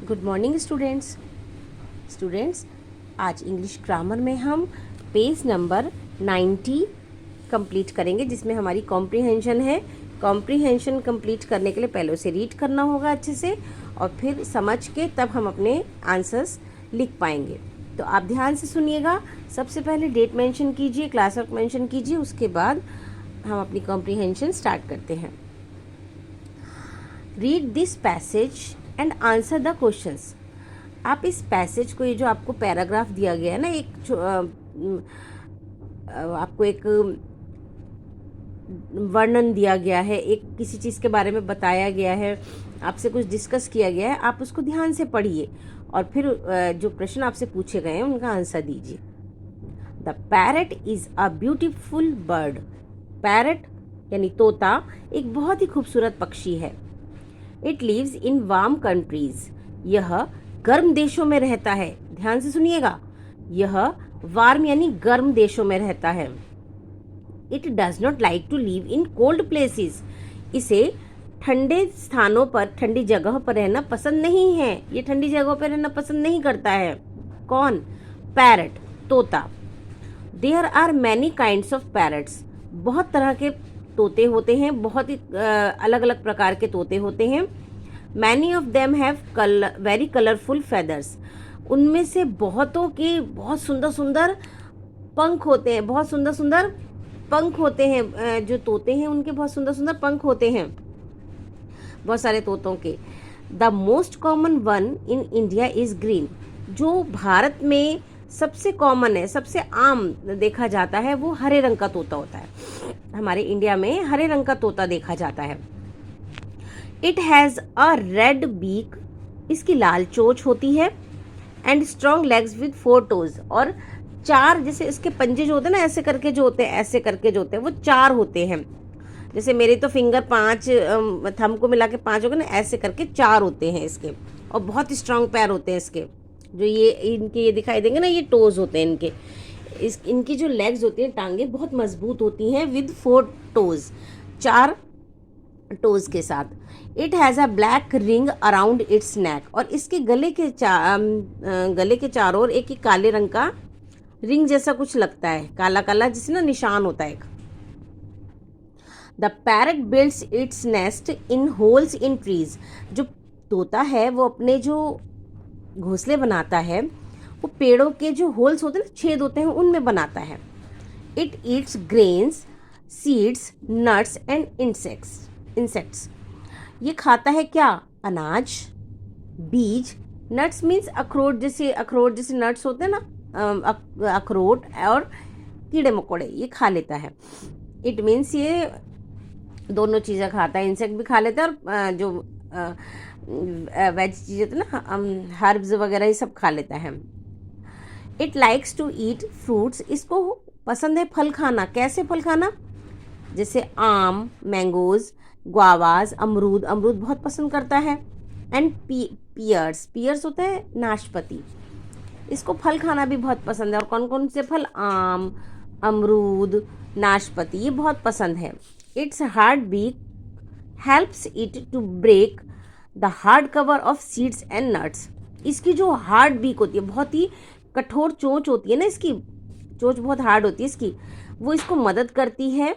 Good morning students. आज English grammar में हम पेज नंबर 90 कंप्लीट करेंगे, जिसमें हमारी कॉम्प्रीहेंशन है। कॉम्प्रीहेंशन कंप्लीट करने के लिए पहले उसे रीड करना होगा अच्छे से, और फिर समझ के तब हम अपने आंसर्स लिख पाएंगे। तो आप ध्यान से सुनिएगा। सबसे पहले डेट मेंशन कीजिए, क्लास वर्क मेंशन कीजिए, उसके बाद हम अपनी कॉम्प्रीहेंशन स्टार्ट करते हैं। Read this passage and answer the questions. आप इस पैसेज को, ये जो आपको पैराग्राफ दिया गया है ना, आपको एक वर्णन दिया गया है, एक किसी चीज़ के बारे में बताया गया है, आपसे कुछ डिस्कस किया गया है, आप उसको ध्यान से पढ़िए और फिर जो प्रश्न आपसे पूछे गए हैं उनका आंसर दीजिए। The parrot is a beautiful bird. Parrot यानी तोता एक बहुत ही खूबसूरत पक्षी है। It lives in warm countries. यह गर्म देशों में रहता है। ध्यान से सुनिएगा, यह वार्म यानी गर्म देशों में रहता है। It does not like to live in cold places. इसे ठंडे स्थानों पर, ठंडी जगहों पर रहना पसंद नहीं है। ये ठंडी जगहों पर रहना पसंद नहीं करता है। कौन? पैरट, तोता। There are many kinds of parrots. बहुत तरह के तोते होते हैं, बहुत ही अलग अलग प्रकार के तोते होते हैं। Many of them have very colourful feathers. उनमें से बहुतों के बहुत सुंदर सुंदर पंख होते हैं, बहुत सुंदर सुंदर पंख होते हैं। जो तोते हैं उनके बहुत सुंदर सुंदर पंख होते हैं, बहुत सारे तोतों के। The most common one in India is green. जो भारत में सबसे कॉमन है, सबसे आम देखा जाता है, वो हरे रंग का तोता होता है। हमारे इंडिया में हरे रंग का तोता देखा जाता है। It has a red beak. इसकी लाल चोंच होती है। And strong legs with 4 toes. और 4, जैसे इसके पंजे जो होते हैं ना, ऐसे करके जो होते हैं, ऐसे करके जो होते हैं, वो 4 होते हैं। जैसे मेरे तो फिंगर 5, थंब को मिला के 5 हो गए ना, ऐसे करके 4 होते हैं इसके। और बहुत स्ट्रॉन्ग पैर होते हैं इसके। जो ये इनके ये दिखाई देंगे ना, ये टोज होते हैं इनके। इनकी जो लेग्स होती हैं, टांगे बहुत मजबूत होती हैं, विद 4 टोज, 4 टोज के साथ। It has a black ring around its neck. और इसके गले के चारों ओर एक ही काले रंग का रिंग जैसा कुछ लगता है, काला काला, जिससे ना निशान होता है एक। The parrot builds its nest in holes in trees. जो तोता है वो अपने जो घोंसले बनाता है, वो पेड़ों के जो होल्स होते हैं ना, छेद होते हैं, उनमें बनाता है। It eats grains, seeds, nuts and insects. ये खाता है क्या? अनाज, बीज। नट्स मीन्स अखरोट जैसे नट्स होते हैं ना, अखरोट और कीड़े मकोड़े, ये खा लेता है। इट मीन्स ये दोनों चीज़ें खाता है, इंसेक्ट भी खा लेता है और जो वेज चीज़ होती है ना, हर्ब्स वगैरह, ये सब खा लेता है। It likes to eat fruits. इसको पसंद है फल खाना। कैसे फल खाना? जैसे आम, मैंगोज, ग्वावाज, अमरूद बहुत पसंद करता है। एंड पियर्स होता है नाशपाती। इसको फल खाना भी बहुत पसंद है। और कौन कौन से फल? आम, अमरूद, नाशपाती, ये बहुत पसंद है। Its hard beak helps it to break the hard cover of seeds and nuts. इसकी जो हार्ड बीक होती है, बहुत ही कठोर चोंच होती है ना, इसकी चोंच बहुत हार्ड होती है इसकी, वो इसको मदद करती है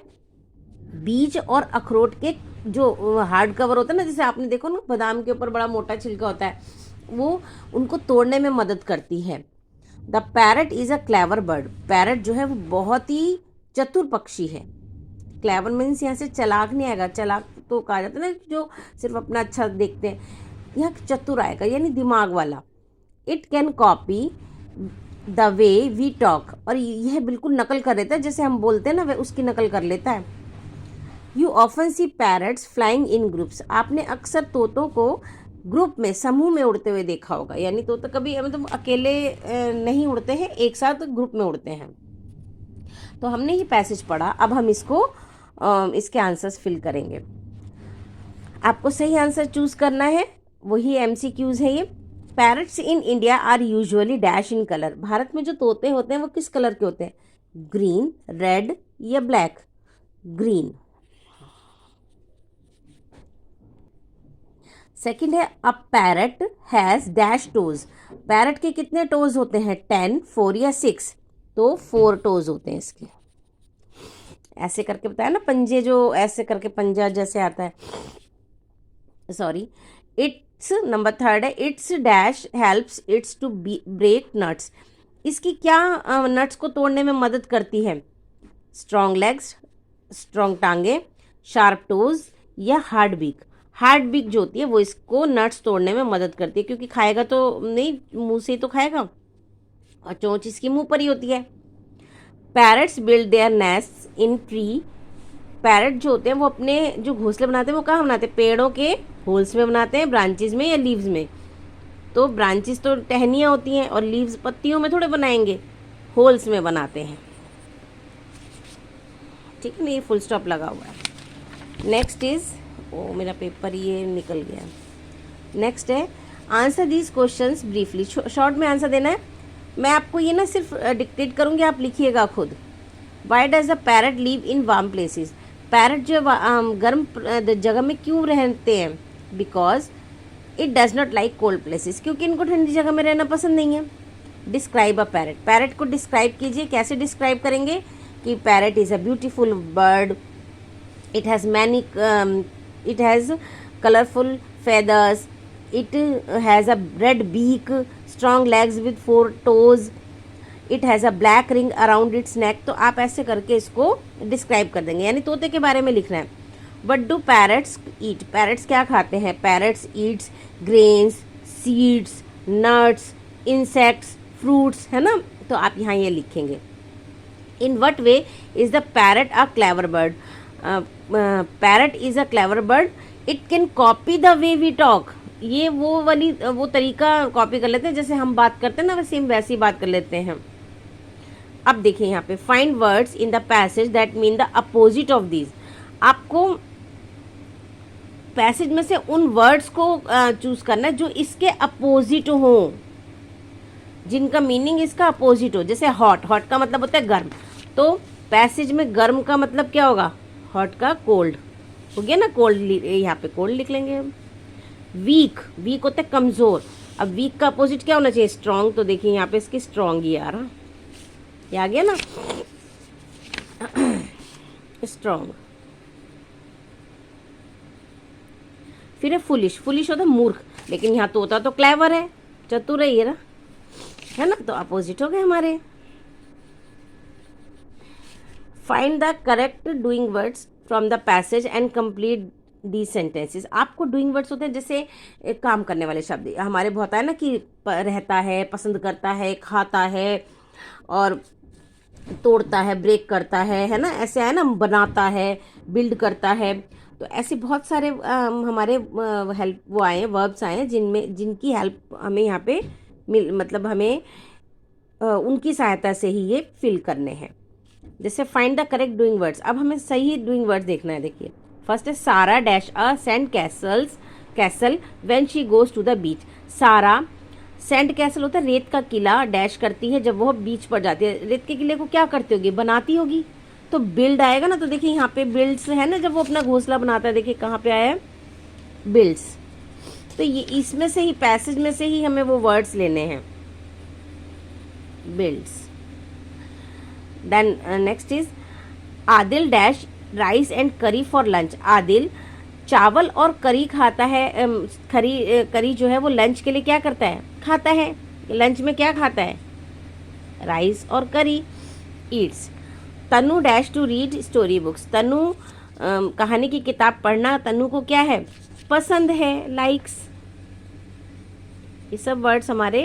बीज और अखरोट के जो हार्ड कवर होता है ना, जैसे आपने देखो ना, बादाम के ऊपर बड़ा मोटा छिलका होता है, वो उनको तोड़ने में मदद करती है। The parrot is a clever bird. Parrot जो है वो बहुत ही चतुर पक्षी है। क्लेवर मीन्स यहाँ से चालाक नहीं आएगा, चालाक तो कहा जाता है ना जो सिर्फ अपना अच्छा देखते हैं, यहाँ चतुर आएगा यानी दिमाग वाला। It can copy the way we talk. और यह बिल्कुल नकल कर लेता है, जैसे हम बोलते हैं ना, वह उसकी नकल कर लेता है। You often see parrots flying in groups. आपने अक्सर तोतों को ग्रुप में, समूह में उड़ते हुए देखा होगा। यानी तोता कभी मतलब अकेले नहीं उड़ते हैं, एक साथ ग्रुप में उड़ते हैं। तो हमने ये पैसेज पढ़ा, अब हम इसके आंसर्स फिल करेंगे। आपको सही आंसर चूज करना है, वही MCQs है ये। Parrots in India are usually dash in colour. भारत में जो तोते होते हैं वो किस कलर के होते हैं? ग्रीन, रेड या ब्लैक? ग्रीन। सेकंड है अ parrot has dash toes. Parrot के कितने टोज होते हैं? 10, 4 या 6? तो 4 टोज होते हैं इसके। ऐसे करके बताया ना, पंजे जो ऐसे करके पंजा जैसे आता है, सॉरी। इट्स नंबर थर्ड है its dash helps its to break nuts. इसकी क्या नट्स को तोड़ने में मदद करती है? स्ट्रॉन्ग लेग्स, स्ट्रॉन्ग टांगे, शार्प टोज या हार्ड बीक। हार्ड बीक जो होती है वो इसको नट्स तोड़ने में मदद करती है, क्योंकि खाएगा तो नहीं, मुंह से ही तो खाएगा, और चोंच इसकी मुंह पर ही होती है। Parrots build their nest in tree. Parrot जो होते हैं वो अपने जो घोंसले बनाते हैं वो कहाँ बनाते हैं? पेड़ों के होल्स में बनाते हैं, ब्रांचेज में या लीव्स में? तो ब्रांचेस तो टहनियाँ होती हैं और लीव्स पत्तियों में थोड़े बनाएंगे, होल्स में बनाते हैं। ठीक है ना, ये फुल स्टॉप लगा हुआ है। नेक्स्ट इज, ओ मेरा पेपर ये निकल गया। नेक्स्ट है answer these questions briefly. Short में आंसर देना है। मैं आपको ये ना सिर्फ डिक्टेट करूँगी, आप लिखिएगा खुद। Why does the parrot live in warm places. Parrot जो गर्म जगह में क्यों रहते हैं? Because it does not like cold places, क्योंकि इनको ठंडी जगह में रहना पसंद नहीं है। Describe a parrot. पैरट को डिस्क्राइब कीजिए। कैसे डिस्क्राइब करेंगे? कि parrot is a beautiful bird, it has many, it has colourful feathers, it has a red beak, strong legs with 4 toes, it has a black ring around its neck। तो आप ऐसे करके इसको describe कर देंगे, यानी तोते के बारे में लिखना है। What do parrots eat? Parrots क्या खाते हैं? Parrots eats grains, seeds, nuts, insects, fruits, है ना? तो आप यहाँ ये लिखेंगे। In what way is the parrot a clever bird? Parrot is a clever bird. It can copy the way we talk। ये वो तरीका कॉपी कर लेते हैं, जैसे हम बात करते हैं ना, वैसे हम वैसी बात कर लेते हैं। अब देखिए यहाँ पे find words in the passage that mean the opposite of these. आपको पैसेज में से उन वर्ड्स को चूज करना है जो इसके अपोजिट हो, जिनका मीनिंग इसका अपोजिट हो। जैसे हॉट, हॉट का मतलब होता है गर्म, तो पैसेज में गर्म का मतलब क्या होगा? हॉट का कोल्ड हो गया ना, कोल्ड यहाँ पे कोल्ड लिख लेंगे हम। वीक, वीक होता है कमज़ोर। अब वीक का अपोजिट क्या होना चाहिए? स्ट्रॉन्ग। तो देखिए यहाँ पे इसकी स्ट्रॉन्ग ही आ रहा, ये आ गया ना, स्ट्रॉन्ग। फिर है फुलिश। फुलिश होता है मूर्ख, लेकिन यहाँ तोता तो क्लेवर है, चतुर है ये ना, है ना, तो अपोजिट हो गए हमारे। Find the correct doing words from the passage and complete the sentences. आपको डूइंग वर्ड्स होते हैं जैसे काम करने वाले शब्द, हमारे बहुत है ना कि रहता है, पसंद करता है, खाता है, और तोड़ता है, ब्रेक करता है ना, ऐसे है ना, बनाता है, बिल्ड करता है। तो ऐसे बहुत सारे हमारे हेल्प वो आए हैं, वर्ब्स आए हैं, जिनकी हेल्प हमें यहाँ पे मतलब हमें उनकी सहायता से ही ये फिल करने हैं। जैसे find the correct doing words. अब हमें सही डूइंग वर्ड्स देखना है। देखिए फर्स्ट है Sara dash a sand castle when she goes to the beach. Sara, sand castle होता है रेत का किला, डैश करती है जब वह बीच पर जाती है। रेत के किले को क्या करती होगी? बनाती होगी। तो बिल्ड आएगा ना, तो देखिए यहाँ पे बिल्ड्स है ना, जब वो अपना घोंसला बनाता है, देखिए कहाँ पे आया है? बिल्ड्स। तो ये इसमें से ही, पैसेज में से ही हमें वो वर्ड्स लेने हैं, builds. Then next is Adil dash rice and curry for lunch. Adil चावल और करी खाता है। करी जो है वो लंच के लिए क्या करता है? खाता है। लंच में क्या खाता है? राइस और curry. Eats. Tanu dash to read story books. Tanu कहानी की किताब पढ़ना तनु को क्या है? पसंद है, लाइक्स। ये सब वर्ड्स हमारे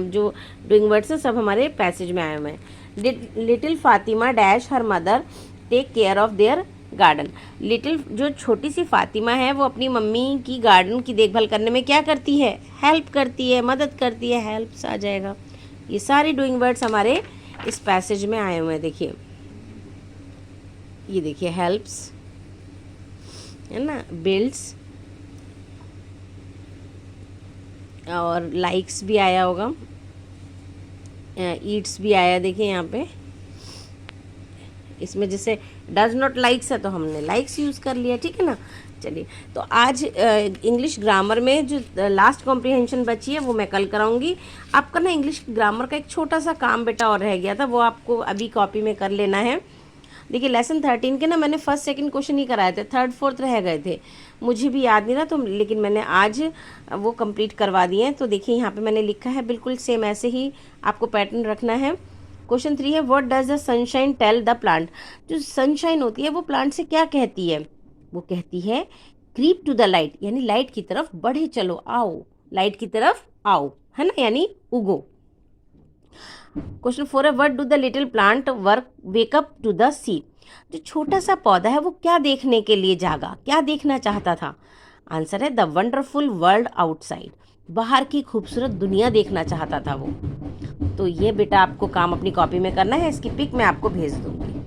जो डूइंग वर्ड्स हैं सब हमारे पैसेज में आए हुए हैं। Little Fatima dash her mother take care of their garden. Little जो छोटी सी फातिमा है वो अपनी मम्मी की गार्डन की देखभाल करने में क्या करती है? हेल्प करती है, मदद करती है, हेल्प्स आ जाएगा। ये सारे डूइंग वर्ड्स हमारे इस पैसेज में आए हुए हैं। देखिए ये देखिए हेल्प्स है ना, बिल्ड्स, और लाइक्स भी आया होगा, ईट्स भी आया। देखिए यहाँ पे इसमें जैसे डज नॉट लाइक्स है तो हमने लाइक्स यूज़ कर लिया, ठीक है ना। चलिए, तो आज इंग्लिश ग्रामर में जो लास्ट कॉम्प्रिहेंशन बची है वो मैं कल कराऊंगी। आपका ना इंग्लिश ग्रामर का एक छोटा सा काम बेटा और रह गया था, वो आपको अभी कॉपी में कर लेना है। देखिए लेसन 13 के ना मैंने फर्स्ट सेकंड क्वेश्चन ही कराए थे, थर्ड फोर्थ रह गए थे, मुझे भी याद नहीं ना, तो लेकिन मैंने आज वो कंप्लीट करवा दिए हैं। तो देखिए यहाँ पे मैंने लिखा है बिल्कुल सेम ऐसे ही आपको पैटर्न रखना है। क्वेश्चन 3 है, what does the sunshine tell the plant. जो सनशाइन होती है वो प्लांट से क्या कहती है? वो कहती है क्रीप टू द लाइट, यानी लाइट की तरफ बढ़े चलो, आओ लाइट की तरफ आओ, है ना, यानी उगो। क्वेश्चन 4 है, what do the little plant work wake up to the see. जो छोटा सा पौधा है वो क्या देखने के लिए जागा, क्या देखना चाहता था? आंसर है द वंडरफुल वर्ल्ड आउटसाइड, बाहर की खूबसूरत दुनिया देखना चाहता था वो। तो ये बेटा आपको काम अपनी कॉपी में करना है, इसकी पिक मैं आपको भेज दूंगी।